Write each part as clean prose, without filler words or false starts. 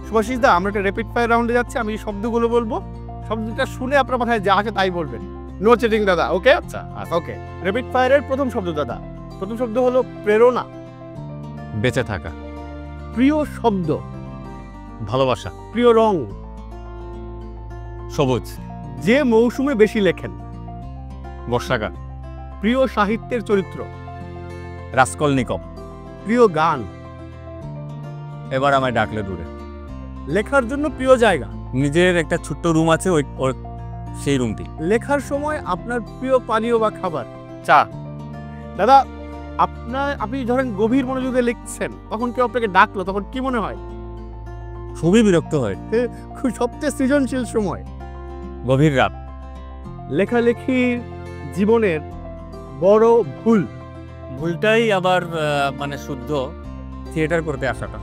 সুভাষিস দা, আমরা একটা rapid fire রাউন্ডে যাচ্ছি। আমি এই শব্দগুলো বলবো, শব্দটা শুনে আপনার মাথায় যা আসে তাই বলবেন। নো চিটিং দাদা, ওকে? আচ্ছা ওকে। র্যাপিড ফায়ারের প্রথম শব্দ দাদা। প্রথম শব্দ হলো প্রেরণা। বেঁচে থাকা। প্রিয় শব্দ। ভালোবাসা। প্রিয় রং। সবুজ। যে মৌসুমে বেশি লেখেন। বর্ষাকাল। প্রিয় সাহিত্যের চরিত্র। রাস্কলনিকভ। প্রিয় গান। এবার আমায় ডাকলে দূরে। লেখার জন্য প্রিয় জায়গা। নিজের একটা ছোট্ট রুম আছে, ওই সেই রুমটি। লেখার সময় আপনার প্রিয় পানীয় বা খাবার। চা। দাদা, আপনি ধরেন গভীর মনোযোগে লিখছেন, তখন কেউ আপনাকে ডাকলো, তখন কি মনে হয়? খুবই বিরক্ত হয়। খুব সবচেয়ে সৃজনশীল সময়। গভীর রাত। লেখালেখি জীবনের বড় ভুল। ভুলটাই আবার মানে শুদ্ধ থিয়েটার করতে আসাটা।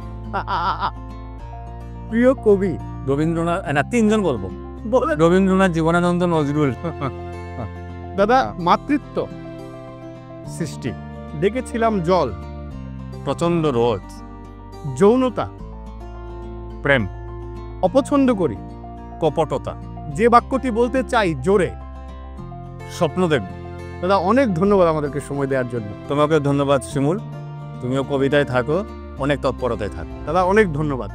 প্রিয় কবি। রবীন্দ্রনাথ, না তিনজন বলবো। বলেন। রবীন্দ্রনাথ, জীবনানন্দ, নজরুল। দাদা, মাতৃত্ব। সৃষ্টি। দেখেছিলাম জল। প্রচন্ড রোদ। যৌনতা। প্রেম। অপছন্দ করি। কপটতা। যে বাক্যটি বলতে চাই জোরে। স্বপ্ন দেব। দাদা, অনেক ধন্যবাদ আমাদেরকে সময় দেওয়ার জন্য। তোমাকে ধন্যবাদ শিমুল, তুমিও কবিতায় থাকো, অনেক তৎপরতায় থাকো। দাদা, অনেক ধন্যবাদ।